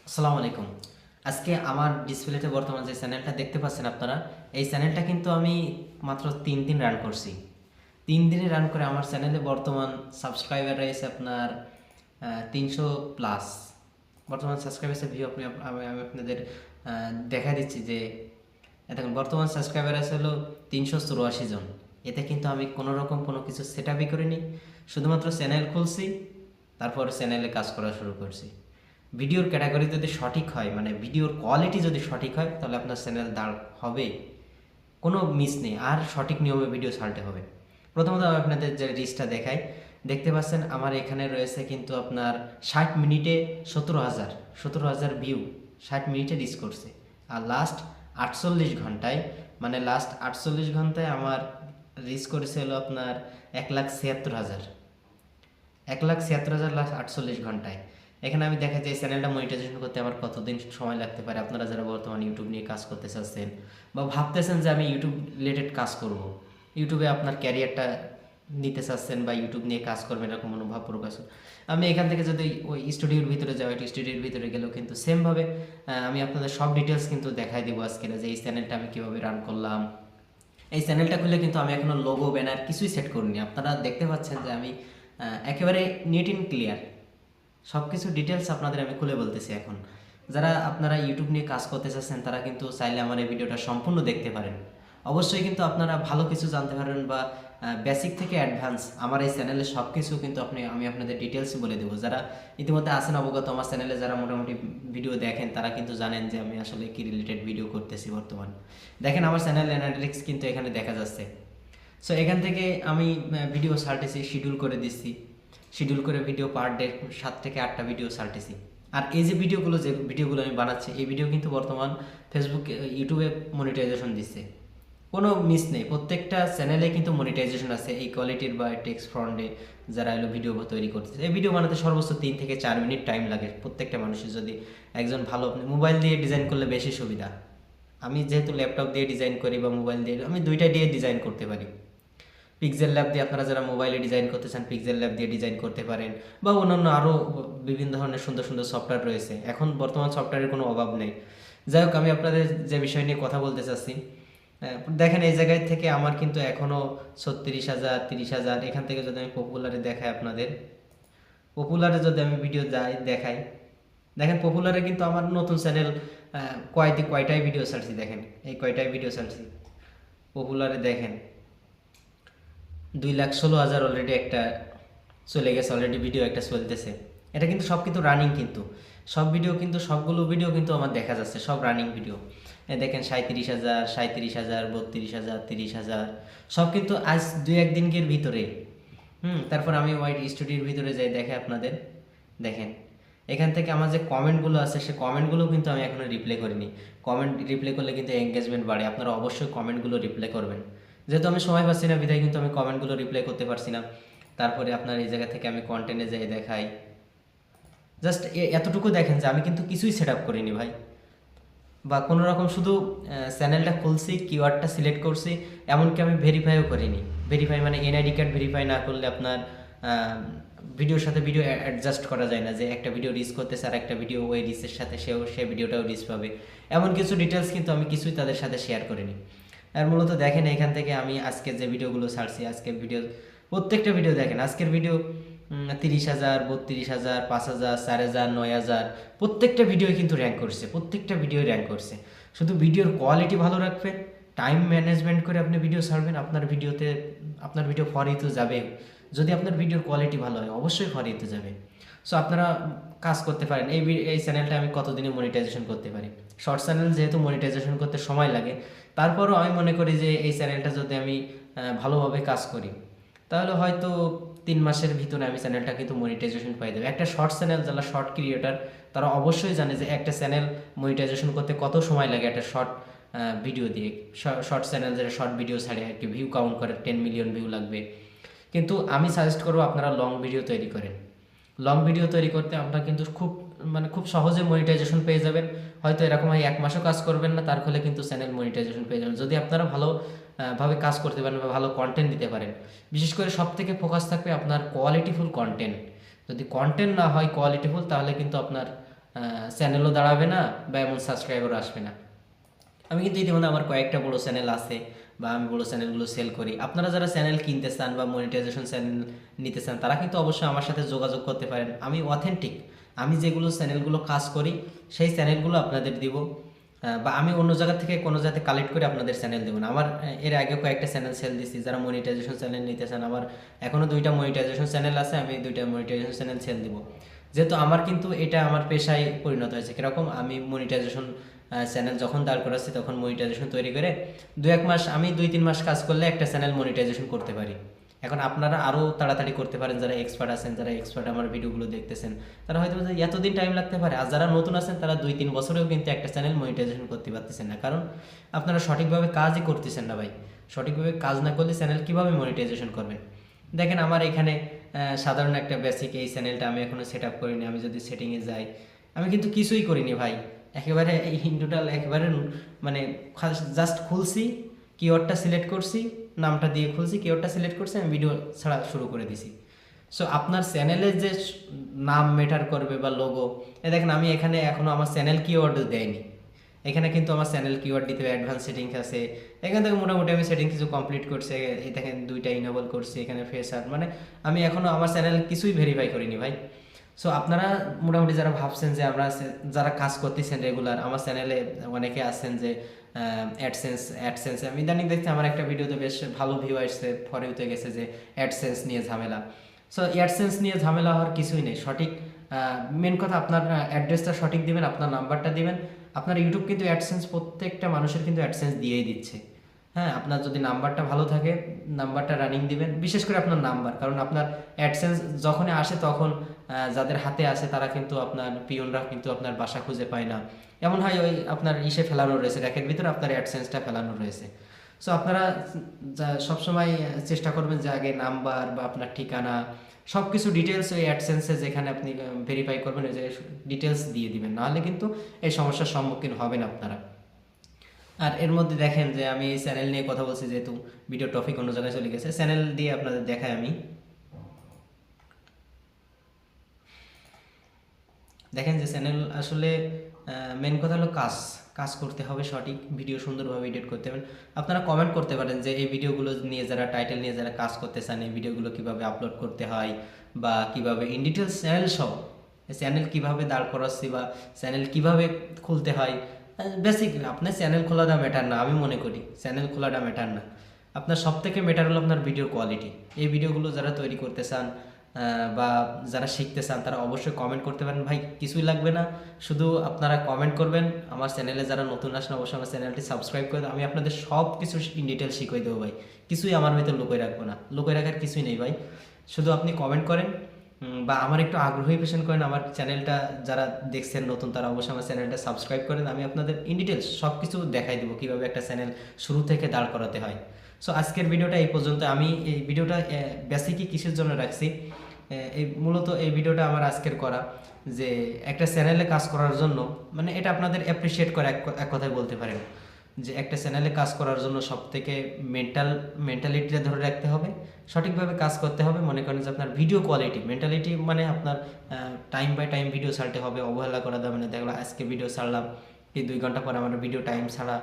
আসসালামু আলাইকুম। আজকে আমার ডিসপ্লেতে বর্তমান যে চ্যানেলটা দেখতে পাচ্ছেন আপনারা, এই চ্যানেলটা কিন্তু আমি মাত্র ৩ দিন রান করছি। ৩ দিনে রান করে আমার চ্যানেলে বর্তমান সাবস্ক্রাইবার রয়েছে আপনার ৩০০ প্লাস। বর্তমান সাবস্ক্রাইবার্সের ভিউ আমি আপনাদের দেখা দিচ্ছি যে দেখুন বর্তমান সাবস্ক্রাইবার আছে হলো ৩৮৪ জন। এতে কিন্তু আমি কোনো রকম কোনো কিছু সেট আপই করিনি, শুধুমাত্র চ্যানেল খুলছি, তারপর চ্যানেলে কাজ করা শুরু করছি। ভিডিওর ক্যাটাগরি যদি সঠিক হয়, মানে ভিডিওর কোয়ালিটি যদি সঠিক হয়, তাহলে আপনার চ্যানেল দাঁড় হবে, কোনো মিস নেই। আর সঠিক নিয়মে ভিডিও ছাড়তে হবে। প্রথমত আমি আপনাদের যে রিচটা দেখাই, দেখতে পাচ্ছেন আমার এখানে রয়েছে কিন্তু আপনার 60 মিনিটে 17,000 ভিউ 60 মিনিটে রিচ করছে। আর লাস্ট 48 ঘন্টায়, মানে লাস্ট 48 ঘন্টায় আমার রিচ করেছে হলো আপনার 1,76,000, 1,76,000 লাস্ট 48 ঘন্টায়। এখানে আমি দেখা যায় চ্যানেলটা মনিটাইজেশন করতে আমার কতদিন সময় লাগতে পারে। আপনারা যারা বর্তমানে ইউটিউব নিয়ে কাজ করতে চাচ্ছেন বা ভাবতেছেন যে আমি ইউটিউব রিলেটেড কাজ করব, ইউটিউবে আপনার ক্যারিয়ারটা নিতে চাচ্ছেন বা ইউটিউব নিয়ে কাজ করবেন এরকম মনোভাব প্রকাশ, আমি এখান থেকে যদি ওই স্টুডিওর ভিতরে যাই, ওই স্টুডিওর ভিতরে গেলেও কিন্তু সেমভাবে আমি আপনাদের সব ডিটেলস কিন্তু দেখাই দেবো আজকে, যে এই চ্যানেলটা আমি কীভাবে রান করলাম। এই চ্যানেলটা খুলে কিন্তু আমি এখনও লোগো ব্যানার কিছুই সেট করিনি। আপনারা দেখতে পাচ্ছেন যে আমি একেবারে নিট অ্যান্ড ক্লিয়ার সব কিছু ডিটেলস আপনাদের আমি খুলে বলতেছি এখন। যারা আপনারা ইউটিউব নিয়ে কাজ করতে চাচ্ছেন তারা কিন্তু চাইলে আমার এই ভিডিওটা সম্পূর্ণ দেখতে পারেন। অবশ্যই কিন্তু আপনারা ভালো কিছু জানতে পারবেন বা বেসিক থেকে অ্যাডভান্স আমার এই চ্যানেলে সব কিছু কিন্তু আমি আপনাদের ডিটেলস বলে দেবো। যারা ইতিমধ্যে আছেন অবগত আমার চ্যানেলে, যারা মোটামুটি ভিডিও দেখেন, তারা কিন্তু জানেন যে আমি আসলে কি রিলেটেড ভিডিও করতেছি বর্তমান। দেখেন আমার চ্যানেল অ্যানালিটিক্স কিন্তু এখানে দেখা যাচ্ছে। সো এখান থেকে আমি ভিডিও ছাড়তেছি, শিডিউল করে দিচ্ছি, শিডিউল করে ভিডিও পার ডে 7 থেকে 8টা ভিডিও ছাড়তেছি। আর এই যে ভিডিওগুলো আমি বানাচ্ছি, এই ভিডিও কিন্তু বর্তমান ফেসবুক ইউটিউবে মনিটাইজেশন দিচ্ছে, কোনো মিস নেই। প্রত্যেকটা চ্যানেলে কিন্তু মনিটাইজেশন আছে এই কোয়ালিটির বা টেক্সট ফ্রন্টে। যারা এলো ভিডিও তৈরি করতেছে, এই ভিডিও বানাতে সর্বোচ্চ 3 থেকে 4 মিনিট টাইম লাগে প্রত্যেকটা মানুষের। যদি একজন ভালো মোবাইল দিয়ে ডিজাইন করলে বেশি সুবিধা। আমি যেহেতু ল্যাপটপ দিয়ে ডিজাইন করি বা মোবাইল দিয়ে, আমি দুইটা দিয়ে ডিজাইন করতে পারি। পিক্সেল ল্যাব দিয়ে আপনারা যারা মোবাইলে ডিজাইন করতে চান, পিক্সেল ল্যাব দিয়ে ডিজাইন করতে পারেন, বা অন্যান্য আরও বিভিন্ন ধরনের সুন্দর সুন্দর সফটওয়্যার রয়েছে। এখন বর্তমান সফটওয়্যারের কোনো অভাব নেই। যাই হোক, আমি আপনাদের যে বিষয় নিয়ে কথা বলতে চাচ্ছি, দেখেন এই জায়গায় থেকে আমার কিন্তু এখনও 36,000, 30,000, এখান থেকে যদি আমি পপুলারে দেখাই আপনাদের, পপুলারে যদি আমি ভিডিও যাই দেখাই, দেখেন পপুলারে কিন্তু আমার নতুন চ্যানেল কয়টাই ভিডিও ছাড়ছি, দেখেন এই কয়টাই ভিডিও ছাড়ছি পপুলারে। দেখেন 2,16,000 অলরেডি একটা চলে গেছে, অলরেডি ভিডিও একটা চলতেছে। এটা কিন্তু সব কিন্তু রানিং, কিন্তু সব ভিডিও কিন্তু সবগুলো ভিডিও কিন্তু আমার দেখা যাচ্ছে, সব রানিং ভিডিও। দেখেন 37,000, 37,000, 32,000, 30,000, সব কিন্তু আজ 2-1 দিনের ভিতরে। তারপর আমি ওয়াইট স্টুডিওর ভিতরে যাই, দেখে আপনাদের দেখেন এখান থেকে আমার যে কমেন্টগুলো আছে, সে কমেন্টগুলো কিন্তু আমি এখনও রিপ্লাই করিনি। কমেন্ট রিপ্লাই করলে কিন্তু এঙ্গেজমেন্ট বাড়ে, আপনারা অবশ্যই কমেন্টগুলো রিপ্লাই করবেন। যেহেতু আমি সময় পাচ্ছি না বিধায় কিন্তু আমি কমেন্টগুলো রিপ্লাই করতে পারছি না। তারপরে আপনার এই জায়গা থেকে আমি কন্টেন্টে যাই দেখাই, জাস্ট এতটুকু দেখেন যে আমি কিন্তু কিছুই সেট আপ করিনি ভাই, বা কোনো রকম শুধু চ্যানেলটা খুলছি, কিওয়ার্ডটা সিলেক্ট করছি, এমনকি আমি ভেরিফাইও করিনি। ভেরিফাই মানে এনআইডি কার্ড ভেরিফাই না করলে আপনার ভিডিওর সাথে ভিডিও অ্যাডজাস্ট করা যায় না, যে একটা ভিডিও রিচ করতেছে আর একটা ভিডিও ওই রিচের সাথে সে ভিডিওটাও রিচ পাবে, এমন কিছু ডিটেলস কিন্তু আমি কিছুই তাদের সাথে শেয়ার করিনি। আর মূলত দেখেন এখান থেকে আমি আজকের যে ভিডিওগুলো ছাড়ছি, আজকের ভিডিও প্রত্যেকটা ভিডিও দেখেন, আজকের ভিডিও 30,000, 32,000, 5,000, 4,000, 9,000, প্রত্যেকটা ভিডিও কিন্তু র্যাঙ্ক করছে, প্রত্যেকটা ভিডিও র্যাঙ্ক করছে। শুধু ভিডিওর কোয়ালিটি ভালো রাখবেন, টাইম ম্যানেজমেন্ট করে আপনি ভিডিও ছাড়বেন, আপনার ভিডিও ফরিতে যাবে। যদি আপনার ভিডিওর কোয়ালিটি ভালো হয়, অবশ্যই ফরিতে যাবে। সো আপনারা কাজ করতে পারেন। এই চ্যানেলটা আমি কতদিনে মনিটাইজেশন করতে পারি। শর্ট চ্যানেল যেহেতু মনিটাইজেশন করতে সময় লাগে, তারপরও আমি মনে করি যে এই চ্যানেলটা যদি আমি ভালোভাবে কাজ করি, তাহলে হয়তো 3 মাসের ভিতরে আমি চ্যানেলটা কিন্তু মনিটাইজেশন পাই দেবো। একটা শর্ট চ্যানেল যারা শর্ট ক্রিয়েটার, তারা অবশ্যই জানে যে একটা চ্যানেল মনিটাইজেশন করতে কত সময় লাগে। একটা শর্ট ভিডিও দিয়ে, শর্ট চ্যানেল যারা শর্ট ভিডিও ছাড়ে আর কি, ভিউ কাউন্ট করে 10 মিলিয়ন ভিউ লাগবে। কিন্তু আমি সাজেস্ট করবো আপনারা লং ভিডিও তৈরি করেন। লং ভিডিও তৈরি করতে আপনারা কিন্তু খুব সহজে মনিটাইজেশন পেয়ে যাবেন। হয়তো এরকম হয় 1 মাসও কাজ করবেন না, তার ফলে কিন্তু চ্যানেল মনিটাইজেশন পেয়ে যাবেন, যদি আপনারা ভালো ভাবে কাজ করতে পারেন বা ভালো কন্টেন্ট দিতে পারেন। বিশেষ করে সব থেকে ফোকাস থাকবে আপনার কোয়ালিটিফুল কন্টেন্ট। যদি কন্টেন্ট না হয় কোয়ালিটিফুল, তাহলে কিন্তু আপনার চ্যানেলও দাঁড়াবে না বা এমন সাবস্ক্রাইবারও আসবে না। আমি কিন্তু ইতিমধ্যে আমার কয়েকটা বড় চ্যানেল আছে বা আমি বড় চ্যানেলগুলো সেল করি। আপনারা যারা চ্যানেল কিনতে চান বা মনিটাইজেশন চ্যানেল নিতে চান তারা কিন্তু অবশ্যই আমার সাথে যোগাযোগ করতে পারেন। আমি অথেন্টিক, আমি যেগুলো চ্যানেলগুলো কাজ করি সেই চ্যানেলগুলো আপনাদের দিব, বা আমি অন্য জায়গা থেকে কোনো জায়গাতে কালেক্ট করে আপনাদের চ্যানেল দেবো না। আমার এর আগে কয়েকটা চ্যানেল সেল দিছি, যারা মনিটাইজেশন চ্যানেল নিতে চান আমার এখনও 2টা মনিটাইজেশন চ্যানেল আছে, আমি 2টা মনিটাইজেশন চ্যানেল সেল দিব। যেহেতু আমার কিন্তু এটা আমার পেশায় পরিণত হয়েছে। কীরকম, আমি মনিটাইজেশন চ্যানেল যখন দাঁড় করাচ্ছি তখন মনিটাইজেশন তৈরি করে 2-1 মাস, আমি 2-3 মাস কাজ করলে একটা চ্যানেল মনিটাইজেশন করতে পারি। এখন আপনারা আরও তাড়াতাড়ি করতে পারেন, যারা এক্সপার্ট আছেন, যারা এক্সপার্ট আমার ভিডিওগুলো দেখতেছেন তারা হয়তো এতদিন টাইম লাগতে পারে, আর যারা নতুন আছেন তারা 2-3 বছরেও কিন্তু একটা চ্যানেল মনিটাইজেশন করতে পারতেছেন না, কারণ আপনারা সঠিকভাবে কাজই করতেছেন না ভাই। সঠিকভাবে কাজ না করলে চ্যানেল কীভাবে মনিটাইজেশন করবেন? দেখেন আমার এখানে সাধারণ একটা বেসিক এই চ্যানেলটা আমি এখনও সেট আপ করিনি। আমি যদি সেটিংয়ে যাই, আমি কিন্তু কিছুই করিনি ভাই, একেবারে এই হিন্দুটাল একেবারে মানে জাস্ট খুলছি, কিওয়ার্ডটা সিলেক্ট করছি, নামটা দিয়ে খুলছি, কিওয়ার্ডটা সিলেক্ট করছি, আমি ভিডিও ছাড়া শুরু করে দিছি। সো আপনার চ্যানেলের যে নাম ম্যাটার করবে বা লোগো, দেখেন আমি এখানে এখনও আমার চ্যানেল কিওয়ার্ড দেয়নি। এখানে কিন্তু আমার চ্যানেল কিওয়ার্ড দিতে হবে, অ্যাডভান্স সেটিংস আছে, এখান থেকে মোটামুটি আমি সেটিং কিছু কমপ্লিট করছি। এই দেখেন 2টা ইনেবল করছি, এখানে ফেসার, মানে আমি এখনও আমার চ্যানেল কিছুই ভেরিফাই করিনি ভাই। সো আপনারা মোটামুটি যারা ভাবছেন যে যারা কাজ করতেছেন রেগুলার, আমার চ্যানেলে অনেকে আছেন যে অ্যাডসেন্স আমি ইদানিং দেখছি আমার একটা ভিডিওতে বেশ ভালো ভিউ আসছে, ফর ইউতে গেছে যে অ্যাডসেন্স নিয়ে ঝামেলা। সো অ্যাডসেন্স নিয়ে ঝামেলা হওয়ার কিছুই নেই। সঠিক মেন কথা, আপনার অ্যাড্রেসটা সঠিক দিবেন, আপনার নাম্বারটা দিবেন। আপনার ইউটিউব কিন্তু অ্যাডসেন্স প্রত্যেকটা মানুষের কিন্তু অ্যাডসেন্স দিয়েই দিচ্ছে। হ্যাঁ, আপনার যদি নাম্বারটা ভালো থাকে, নাম্বারটা রানিং দিবেন, বিশেষ করে আপনার নাম্বার, কারণ আপনার অ্যাডসেন্স যখনই আসে তখন যাদের হাতে আসে তারা কিন্তু আপনার পিয়নরা কিন্তু আপনার বাসা খুঁজে পায় না, এমন হয় ওই আপনার ইসে ফেলানো রয়েছে, র্যাকের ভিতরে আপনার অ্যাডসেন্সটা ফেলানো রয়েছে। সো আপনারা সবসময় চেষ্টা করবেন যে আগে নাম্বার বা আপনার ঠিকানা সব কিছু ডিটেলস ওই অ্যাডসেন্সে যেখানে আপনি ভেরিফাই করবেন ওই জায়গায় ডিটেলস দিয়ে দিবেন, নাহলে কিন্তু এই সমস্যার সম্মুখীন হবেন আপনারা। আর এর মধ্যে দেখেন যে আমি চ্যানেল নিয়ে কথা বলছি, যেহেতু ভিডিও টপিক অন্য জায়গায় চলে গেছে, চ্যানেল দিয়ে আপনাদের দেখাই আমি। দেখেন যে চ্যানেল আসলে মেন কথা হলো কাজ কাজ করতে হবে, সঠিক ভিডিও সুন্দরভাবে এডিট করতে হবে। আপনারা কমেন্ট করতে পারেন যে এই ভিডিওগুলো নিয়ে যারা টাইটেল নিয়ে যারা কাজ করতে চান, এই ভিডিওগুলো কীভাবে আপলোড করতে হয় বা কীভাবে ইন ডিটেলস চ্যানেল সহ, চ্যানেল কীভাবে দাঁড় করাচ্ছি বা চ্যানেল কীভাবে খুলতে হয়। বেসিক আপনার চ্যানেল খোলাটা ম্যাটার না, আমি মনে করি চ্যানেল খোলাটা ম্যাটার না। আপনার সব থেকে ম্যাটার হলো আপনার ভিডিওর কোয়ালিটি। এই ভিডিওগুলো যারা তৈরি করতে চান বা যারা শিখতে চান তারা অবশ্যই কমেন্ট করতে পারেন ভাই, কিছুই লাগবে না, শুধু আপনারা কমেন্ট করবেন। আমার চ্যানেলে যারা নতুন আসেন অবশ্যই আমার চ্যানেলটি সাবস্ক্রাইব করে, আমি আপনাদের সব কিছু ইন ডিটেল শিখিয়ে দেবো ভাই, কিছুই আমার ভিতরে লুকিয়ে রাখবো না, লুকিয়ে রাখার কিছুই নেই ভাই। শুধু আপনি কমেন্ট করেন বা আমার একটু আগ্রহী পেশেন করেন, আমার চ্যানেলটা যারা দেখছেন নতুন তারা অবশ্যই আমার চ্যানেলটা সাবস্ক্রাইব করেন, আমি আপনাদের ইন ডিটেলস সব কিছু দেখাই দেবো কীভাবে একটা চ্যানেল শুরু থেকে দাঁড় করাতে হয়। সো আজকের ভিডিওটা এই পর্যন্ত। আমি এই ভিডিওটা বেসিকই কিসের জন্য রাখছি, এই মূলত এই ভিডিওটা আমার আজকের করা যে একটা চ্যানেলে কাজ করার জন্য, মানে এটা আপনাদের অ্যাপ্রিসিয়েট করে এক কথায় বলতে পারেন যে একটা চ্যানেলে কাজ করার জন্য সব থেকে মেন্টালিটিটা ধরে রাখতে হবে, সঠিকভাবে কাজ করতে হবে। মনে করেন যে আপনার ভিডিও কোয়ালিটি, মেন্টালিটি মানে আপনার টাইম বাই টাইম ভিডিও ছাড়তে হবে, অবহেলা করা যাবে না। দেখলাম আজকে ভিডিও ছাড়লাম, এই 2 ঘন্টা পরে আমার ভিডিও টাইম ছাড়া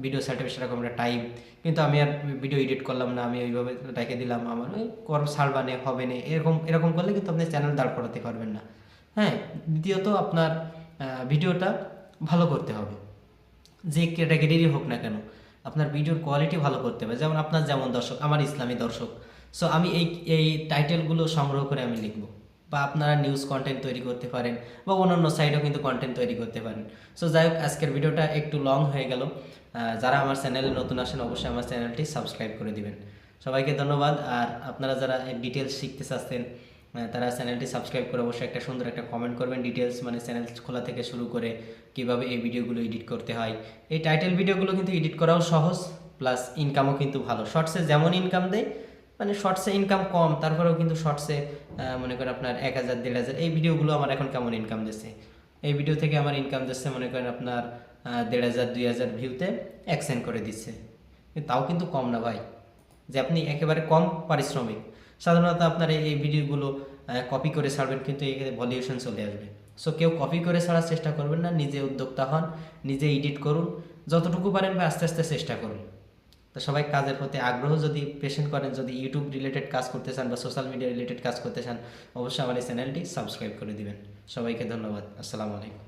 ভিডিও ছাড়তে সেরকম একটা টাইম, কিন্তু আমি আর ভিডিও এডিট করলাম না, আমি ওইভাবে রেখে দিলাম, আমার ওই ছাড়বানে হবে না, এরকম করলে কিন্তু আপনি চ্যানেল দাঁড় করাতে পারবেন না। হ্যাঁ, দ্বিতীয়ত আপনার ভিডিওটা ভালো করতে হবে, যে ক্যাটাগরিরই হোক না কেন আপনার ভিডিওর কোয়ালিটি ভালো করতে হবে। যেমন আপনার যেমন দর্শক, আমার ইসলামী দর্শক, সো আমি এই টাইটেলগুলো সংগ্রহ করে আমি লিখব, বা আপনারা নিউজ কন্টেন্ট তৈরি করতে পারেন বা অন্যান্য সাইডেও কিন্তু কন্টেন্ট তৈরি করতে পারেন। সো যাই হোক, আজকের ভিডিওটা একটু লং হয়ে গেল। যারা আমার চ্যানেলে নতুন আসেন অবশ্যই আমার চ্যানেলটি সাবস্ক্রাইব করে দিবেন। সবাইকে ধন্যবাদ। আর আপনারা যারা ডিটেলস শিখতে চাচ্ছেন তারা চ্যানেলটি সাবস্ক্রাইব করে অবশ্যই একটা সুন্দর একটা কমেন্ট করবেন। ডিটেলস মানে চ্যানেল খোলা থেকে শুরু করে কীভাবে এই ভিডিওগুলো এডিট করতে হয়। এই টাইটেল ভিডিওগুলো কিন্তু এডিট করাও সহজ, প্লাস ইনকামও কিন্তু ভালো। শর্টসে যেমন ইনকাম দেয়, মানে শর্টসে ইনকাম কম, তারপরেও কিন্তু শর্টসে মনে করেন আপনার 1000 1500, এই ভিডিওগুলো আমার এখন কেমন ইনকাম দিচ্ছে, এই ভিডিও থেকে আমার ইনকাম দিচ্ছে মনে করেন আপনার 1500 2000 ভিউতে 1 সেন্ট করে দিচ্ছে, তাও কিন্তু কম না ভাই, যে আপনি একেবারে কম পারিশ্রমিক। সাধারণত আপনার এই ভিডিওগুলো কপি করে ছাড়বেন কিন্তু এখানে ভলিউশন চলে আসবে। সো কেউ কপি করে ছাড়ার চেষ্টা করবেন না, নিজে উদ্যোক্তা হন, নিজে এডিট করুন, যতটুকু পারেন বা আস্তে আস্তে চেষ্টা করুন। তো সবাই কাজের প্রতি আগ্রহ যদি পেশেন্ট করেন, যদি ইউটিউব রিলেটেড কাজ করতে চান বা সোশ্যাল মিডিয়া রিলেটেড কাজ করতে চান, অবশ্যই আমার এই চ্যানেলটি সাবস্ক্রাইব করে দিবেন। সবাইকে ধন্যবাদ। আসসালামু আলাইকুম।